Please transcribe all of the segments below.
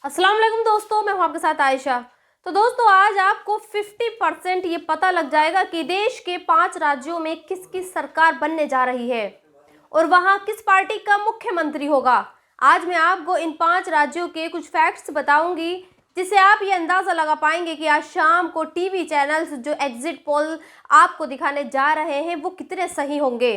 अस्सलाम वालेकुम दोस्तों, मैं हूं आपके साथ आयशा। तो दोस्तों, आज आपको 50% ये पता लग जाएगा कि देश के 5 राज्यों में किसकी सरकार बनने जा रही है और वहां किस पार्टी का मुख्यमंत्री होगा। आज मैं आपको इन 5 राज्यों के कुछ फैक्ट्स बताऊंगी, जिससे आप ये अंदाज़ा लगा पाएंगे कि आज शाम को टीवी चैनल्स जो एग्जिट पोल आपको दिखाने जा रहे हैं वो कितने सही होंगे।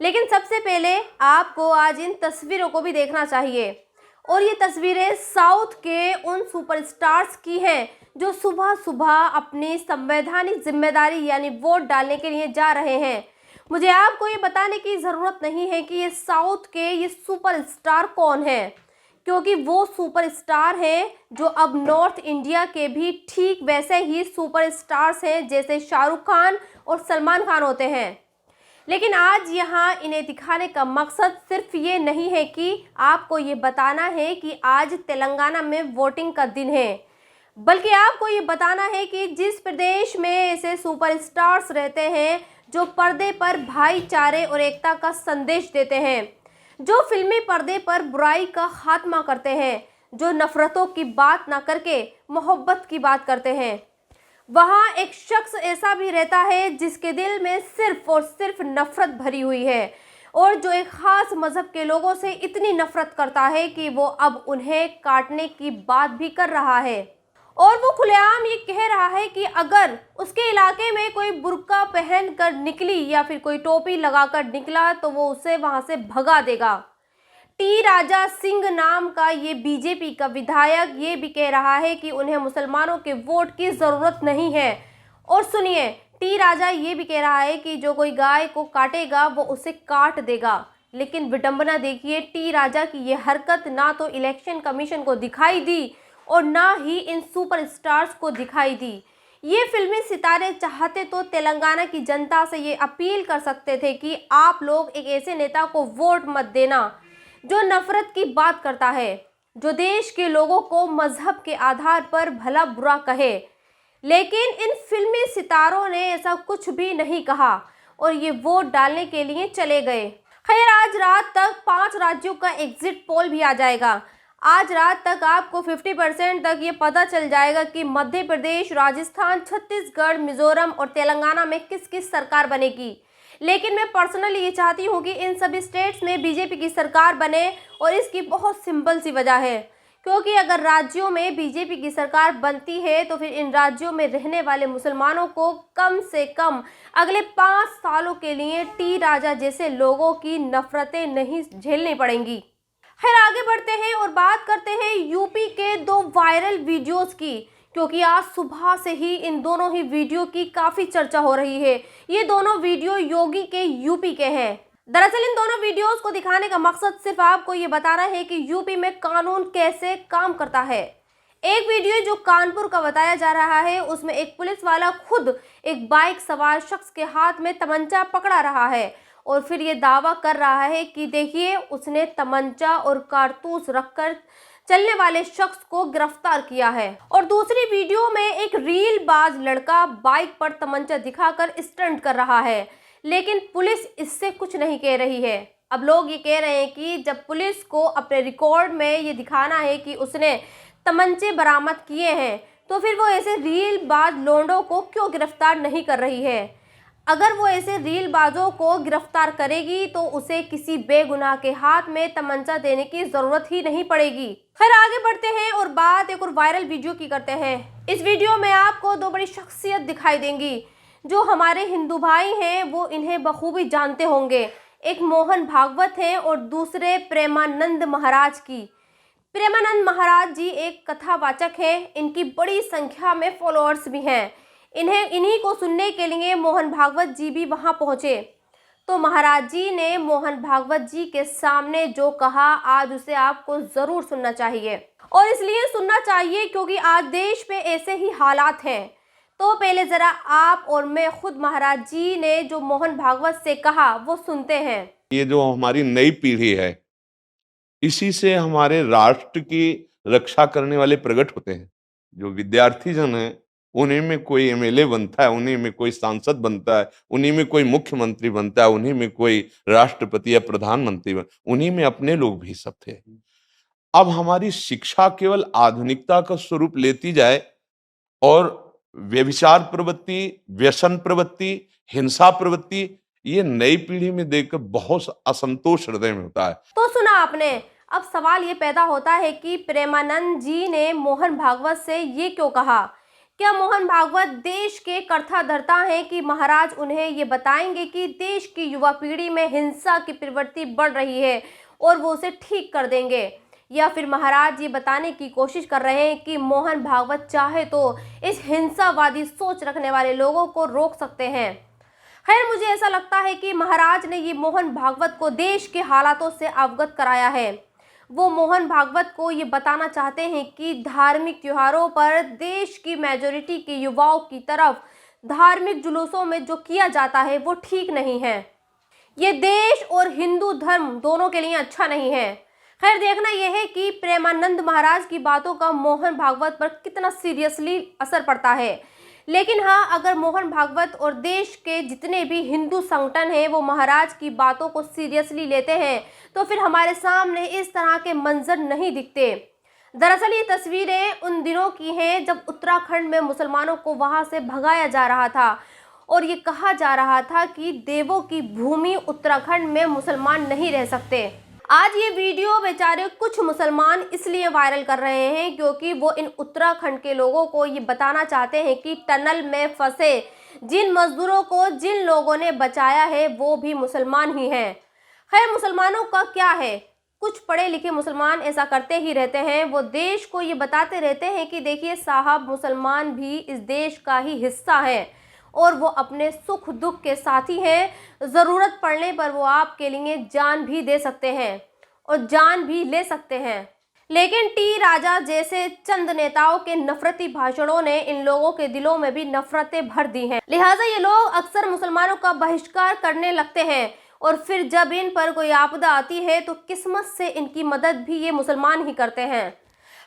लेकिन सबसे पहले आपको आज इन तस्वीरों को भी देखना चाहिए, और ये तस्वीरें साउथ के उन सुपरस्टार्स की हैं जो सुबह सुबह अपनी संवैधानिक जिम्मेदारी यानी वोट डालने के लिए जा रहे हैं। मुझे आपको ये बताने की ज़रूरत नहीं है कि ये साउथ के ये सुपरस्टार कौन है, क्योंकि वो सुपरस्टार हैं जो अब नॉर्थ इंडिया के भी ठीक वैसे ही सुपरस्टार्स हैं जैसे शाहरुख खान और सलमान खान होते हैं। लेकिन आज यहाँ इन्हें दिखाने का मकसद सिर्फ ये नहीं है कि आपको ये बताना है कि आज तेलंगाना में वोटिंग का दिन है, बल्कि आपको ये बताना है कि जिस प्रदेश में ऐसे सुपरस्टार्स रहते हैं जो पर्दे पर भाईचारे और एकता का संदेश देते हैं, जो फिल्मी पर्दे पर बुराई का खात्मा करते हैं, जो नफरतों की बात ना करके मोहब्बत की बात करते हैं, वहाँ एक शख्स ऐसा भी रहता है जिसके दिल में सिर्फ और सिर्फ नफरत भरी हुई है, और जो एक ख़ास मज़हब के लोगों से इतनी नफरत करता है कि वो अब उन्हें काटने की बात भी कर रहा है। और वो खुलेआम ये कह रहा है कि अगर उसके इलाके में कोई बुर्का पहन कर निकली या फिर कोई टोपी लगाकर निकला तो वो उसे वहाँ से भगा देगा। टी राजा सिंह नाम का ये बीजेपी का विधायक ये भी कह रहा है कि उन्हें मुसलमानों के वोट की ज़रूरत नहीं है। और सुनिए, टी राजा ये भी कह रहा है कि जो कोई गाय को काटेगा वो उसे काट देगा। लेकिन विडंबना देखिए, टी राजा की ये हरकत ना तो इलेक्शन कमीशन को दिखाई दी और ना ही इन सुपरस्टार्स को दिखाई दी। ये फिल्मी सितारे चाहते तो तेलंगाना की जनता से ये अपील कर सकते थे कि आप लोग एक ऐसे नेता को वोट मत देना जो नफरत की बात करता है, जो देश के लोगों को मजहब के आधार पर भला बुरा कहे। लेकिन इन फिल्मी सितारों ने ऐसा कुछ भी नहीं कहा और ये वोट डालने के लिए चले गए। खैर, आज रात तक 5 राज्यों का एग्जिट पोल भी आ जाएगा। आज रात तक आपको 50% तक ये पता चल जाएगा कि मध्य प्रदेश, राजस्थान, छत्तीसगढ़, मिजोरम और तेलंगाना में किस किस सरकार बनेगी। लेकिन मैं पर्सनली ये चाहती हूँ कि इन सभी स्टेट्स में बीजेपी की सरकार बने, और इसकी बहुत सिंपल सी वजह है, क्योंकि अगर राज्यों में बीजेपी की सरकार बनती है तो फिर इन राज्यों में रहने वाले मुसलमानों को कम से कम अगले 5 सालों के लिए टी राजा जैसे लोगों की नफरतें नहीं झेलनी पड़ेंगी। खैर, आगे बढ़ते हैं और बात करते हैं यूपी के 2 वायरल वीडियोस की, क्योंकि आज सुबह से ही इन दोनों ही वीडियो की काफ़ी चर्चा हो रही है। ये दोनों वीडियो योगी के यूपी के हैं। दरअसल इन दोनों वीडियोस को दिखाने का मकसद सिर्फ आपको ये बताना है कि यूपी में कानून कैसे काम करता है। एक वीडियो जो कानपुर का बताया जा रहा है, उसमें एक पुलिस वाला खुद एक बाइक सवार शख्स के हाथ में तमंचा पकड़ा रहा है और फिर ये दावा कर रहा है कि देखिए, उसने तमंचा और कारतूस रखकर चलने वाले शख्स को गिरफ्तार किया है। और दूसरी वीडियो में एक रील बाज लड़का बाइक पर तमंचा दिखाकर स्टंट कर रहा है, लेकिन पुलिस इससे कुछ नहीं कह रही है। अब लोग ये कह रहे हैं कि जब पुलिस को अपने रिकॉर्ड में ये दिखाना है कि उसने तमंचे बरामद किए हैं, तो फिर वो ऐसे रील बाज लोंडों को क्यों गिरफ्तार नहीं कर रही है। अगर वो ऐसे रील बाजों को गिरफ्तार करेगी तो उसे किसी बेगुनाह के हाथ में तमंचा देने की जरूरत ही नहीं पड़ेगी। खैर, आगे बढ़ते हैं और बात एक और वायरल वीडियो की करते हैं। इस वीडियो में आपको 2 बड़ी शख्सियत दिखाई देंगी जो हमारे हिंदू भाई हैं, वो इन्हें बखूबी जानते होंगे। एक मोहन भागवत है और दूसरे प्रेमानंद महाराज की। प्रेमानंद महाराज जी एक कथावाचक हैं, इनकी बड़ी संख्या में फॉलोअर्स भी हैं। इन्हीं को सुनने के लिए मोहन भागवत जी भी वहां पहुंचे। तो महाराज जी ने मोहन भागवत जी के सामने जो कहा, आज उसे आपको जरूर सुनना चाहिए, और इसलिए सुनना चाहिए क्योंकि आज देश में ऐसे ही हालात हैं। तो पहले जरा आप और मैं खुद महाराज जी ने जो मोहन भागवत से कहा वो सुनते हैं। ये जो हमारी नई पीढ़ी है, इसी से हमारे राष्ट्र की रक्षा करने वाले प्रकट होते हैं। जो विद्यार्थी जन है, उन्हीं में कोई एमएलए बनता है, उन्हीं में कोई सांसद बनता है, उन्हीं में कोई मुख्यमंत्री बनता है, उन्हीं में कोई राष्ट्रपति या प्रधानमंत्री उन्हीं में अपने लोग भी सब थे। अब हमारी शिक्षा केवल आधुनिकता का स्वरूप लेती जाए और व्यभिचार प्रवृत्ति, व्यसन प्रवृत्ति, हिंसा प्रवृत्ति, ये नई पीढ़ी में देखकर बहुत असंतोष हृदय में होता है। तो सुना आपने। अब सवाल ये पैदा होता है कि प्रेमानंद जी ने मोहन भागवत से ये क्यों कहा? क्या मोहन भागवत देश के कर्ता-धर्ता हैं कि महाराज उन्हें ये बताएंगे कि देश की युवा पीढ़ी में हिंसा की प्रवृत्ति बढ़ रही है और वो उसे ठीक कर देंगे? या फिर महाराज ये बताने की कोशिश कर रहे हैं कि मोहन भागवत चाहे तो इस हिंसावादी सोच रखने वाले लोगों को रोक सकते हैं? खैर, मुझे ऐसा लगता है कि महाराज ने ये मोहन भागवत को देश के हालातों से अवगत कराया है। वो मोहन भागवत को ये बताना चाहते हैं कि धार्मिक त्योहारों पर देश की मेजॉरिटी के युवाओं की तरफ धार्मिक जुलूसों में जो किया जाता है वो ठीक नहीं है। ये देश और हिंदू धर्म दोनों के लिए अच्छा नहीं है। खैर, देखना यह है कि प्रेमानंद महाराज की बातों का मोहन भागवत पर कितना सीरियसली असर पड़ता है। लेकिन हाँ, अगर मोहन भागवत और देश के जितने भी हिंदू संगठन हैं वो महाराज की बातों को सीरियसली लेते हैं तो फिर हमारे सामने इस तरह के मंजर नहीं दिखते। दरअसल ये तस्वीरें उन दिनों की हैं जब उत्तराखंड में मुसलमानों को वहां से भगाया जा रहा था और ये कहा जा रहा था कि देवों की भूमि उत्तराखंड में मुसलमान नहीं रह सकते। आज ये वीडियो बेचारे कुछ मुसलमान इसलिए वायरल कर रहे हैं क्योंकि वो इन उत्तराखंड के लोगों को ये बताना चाहते हैं कि टनल में फंसे जिन मजदूरों को जिन लोगों ने बचाया है वो भी मुसलमान ही हैं। खैर, मुसलमानों का क्या है, कुछ पढ़े लिखे मुसलमान ऐसा करते ही रहते हैं। वो देश को ये बताते रहते हैं कि देखिए साहब, मुसलमान भी इस देश का ही हिस्सा है और वो अपने सुख दुख के साथी हैं। ज़रूरत पड़ने पर वो आपके लिए जान भी दे सकते हैं और जान भी ले सकते हैं। लेकिन टी राजा जैसे चंद नेताओं के नफरती भाषणों ने इन लोगों के दिलों में भी नफरतें भर दी हैं। लिहाजा ये लोग अक्सर मुसलमानों का बहिष्कार करने लगते हैं और फिर जब इन पर कोई आपदा आती है तो किस्मत से इनकी मदद भी ये मुसलमान ही करते हैं।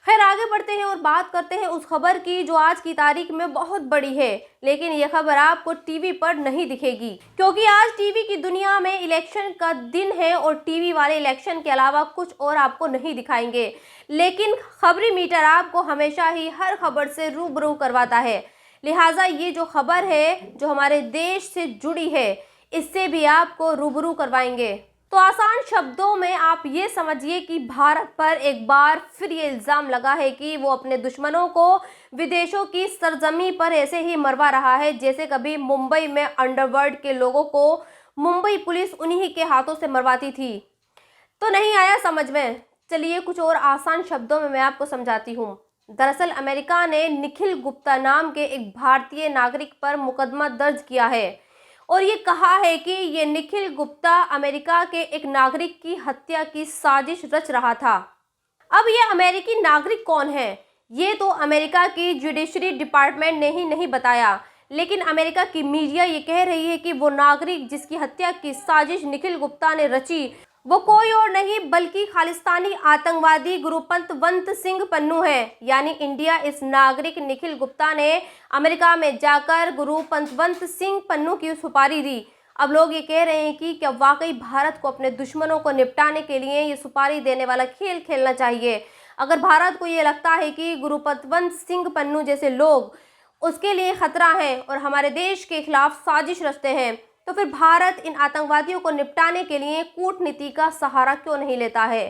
खैर, आगे बढ़ते हैं और बात करते हैं उस खबर की जो आज की तारीख में बहुत बड़ी है, लेकिन यह खबर आपको टीवी पर नहीं दिखेगी क्योंकि आज टीवी की दुनिया में इलेक्शन का दिन है और टीवी वाले इलेक्शन के अलावा कुछ और आपको नहीं दिखाएंगे। लेकिन खबरी मीटर आपको हमेशा ही हर खबर से रूबरू करवाता है। लिहाजा ये जो खबर है जो हमारे देश से जुड़ी है इससे भी आपको रूबरू करवाएंगे। तो आसान शब्दों में आप ये समझिए कि भारत पर एक बार फिर ये इल्ज़ाम लगा है कि वो अपने दुश्मनों को विदेशों की सरजमी पर ऐसे ही मरवा रहा है जैसे कभी मुंबई में अंडरवर्ल्ड के लोगों को मुंबई पुलिस उन्हीं के हाथों से मरवाती थी। तो नहीं आया समझ में? चलिए कुछ और आसान शब्दों में मैं आपको समझाती हूँ। दरअसल अमेरिका ने निखिल गुप्ता नाम के एक भारतीय नागरिक पर मुकदमा दर्ज किया है और ये कहा है कि ये निखिल गुप्ता अमेरिका के एक नागरिक की हत्या की साजिश रच रहा था। अब ये अमेरिकी नागरिक कौन है ये तो अमेरिका की जुडिशरी डिपार्टमेंट ने ही नहीं बताया, लेकिन अमेरिका की मीडिया ये कह रही है कि वो नागरिक जिसकी हत्या की साजिश निखिल गुप्ता ने रची वो कोई और नहीं बल्कि खालिस्तानी आतंकवादी गुरुपंतवंत सिंह पन्नू है। यानी इंडिया इस नागरिक निखिल गुप्ता ने अमेरिका में जाकर गुरुपंतवंत सिंह पन्नू की सुपारी दी। अब लोग ये कह रहे हैं कि क्या वाकई भारत को अपने दुश्मनों को निपटाने के लिए ये सुपारी देने वाला खेल खेलना चाहिए? अगर भारत को ये लगता है कि गुरुपंतवंत सिंह पन्नू जैसे लोग उसके लिए खतरा है और हमारे देश के खिलाफ साजिश रचते हैं तो फिर भारत इन आतंकवादियों को निपटाने के लिए कूटनीति का सहारा क्यों नहीं लेता है?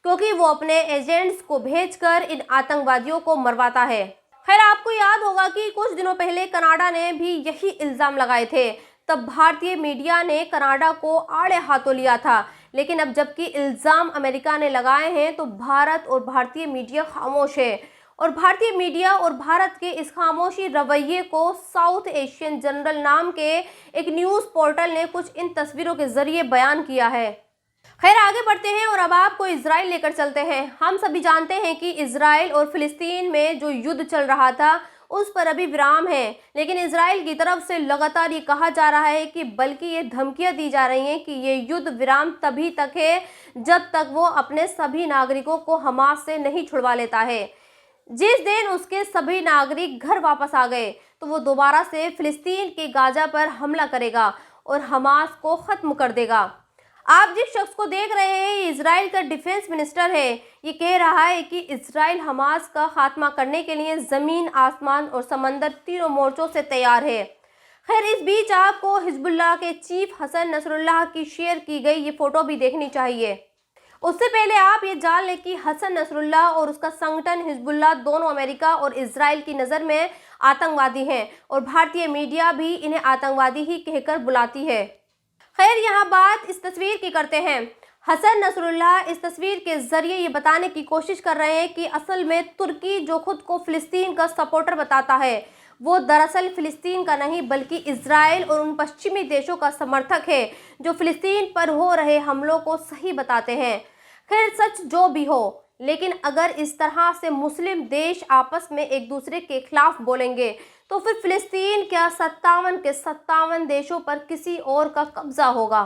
क्योंकि वो अपने एजेंट्स को भेजकर इन आतंकवादियों को मरवाता है। खैर, आपको याद होगा कि कुछ दिनों पहले कनाडा ने भी यही इल्ज़ाम लगाए थे। तब भारतीय मीडिया ने कनाडा को आड़े हाथों लिया था, लेकिन अब जबकि इल्ज़ाम अमेरिका ने लगाए हैं तो भारत और भारतीय मीडिया खामोश है और भारतीय मीडिया और भारत के इस खामोशी रवैये को साउथ एशियन जर्नल नाम के एक न्यूज़ पोर्टल ने कुछ इन तस्वीरों के जरिए बयान किया है। खैर, आगे बढ़ते हैं और अब आपको इजराइल लेकर चलते हैं। हम सभी जानते हैं कि इजराइल और फिलिस्तीन में जो युद्ध चल रहा था उस पर अभी विराम है, लेकिन इजराइल की तरफ से लगातार ये कहा जा रहा है कि बल्कि ये धमकियां दी जा रही हैं कि ये युद्ध विराम तभी तक है जब तक वो अपने सभी नागरिकों को हमास से नहीं छुड़वा लेता है। जिस दिन उसके सभी नागरिक घर वापस आ गए तो वो दोबारा से फिलिस्तीन के गाजा पर हमला करेगा और हमास को ख़त्म कर देगा। आप जिस शख्स को देख रहे हैं ये इजराइल का डिफेंस मिनिस्टर है। ये कह रहा है कि इजराइल हमास का खात्मा करने के लिए जमीन, आसमान और समंदर तीनों मोर्चों से तैयार है। खैर, इस बीच आपको हिजबुल्लाह के चीफ हसन नसरुल्लाह की शेयर की गई ये फोटो भी देखनी चाहिए। उससे पहले आप ये जान लें कि हसन नसरुल्लाह और उसका संगठन हिजबुल्लाह दोनों अमेरिका और इजराइल की नज़र में आतंकवादी हैं और भारतीय मीडिया भी इन्हें आतंकवादी ही कहकर बुलाती है। खैर, यहाँ बात इस तस्वीर की करते हैं। हसन नसरुल्लाह इस तस्वीर के जरिए ये बताने की कोशिश कर रहे हैं कि असल में तुर्की जो खुद को फिलिस्तीन का सपोर्टर बताता है वो दरअसल फिलिस्तीन का नहीं बल्कि इजराइल और उन पश्चिमी देशों का समर्थक है जो फिलिस्तीन पर हो रहे हमलों को सही बताते हैं। खैर, सच जो भी हो, लेकिन अगर इस तरह से मुस्लिम देश आपस में एक दूसरे के खिलाफ बोलेंगे तो फिर फिलिस्तीन क्या 57 के 57 देशों पर किसी और का कब्जा होगा।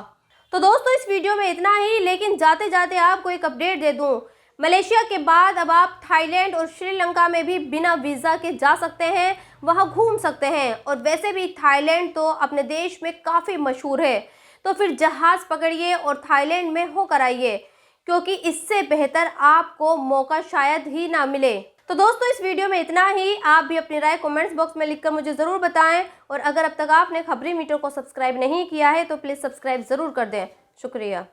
तो दोस्तों, इस वीडियो में इतना ही, लेकिन जाते जाते आपको एक अपडेट दे दूं। मलेशिया के बाद अब आप थाईलैंड और श्रीलंका में भी बिना वीज़ा के जा सकते हैं, वहां घूम सकते हैं। और वैसे भी थाईलैंड तो अपने देश में काफ़ी मशहूर है, तो फिर जहाज़ पकड़िए और थाईलैंड में होकर आइए, क्योंकि इससे बेहतर आपको मौका शायद ही ना मिले। तो दोस्तों, इस वीडियो में इतना ही। आप भी अपनी राय कमेंट्स बॉक्स में लिखकर मुझे ज़रूर बताएं और अगर अब तक आपने खबरी मीटर को सब्सक्राइब नहीं किया है तो प्लीज़ सब्सक्राइब ज़रूर कर दें। शुक्रिया।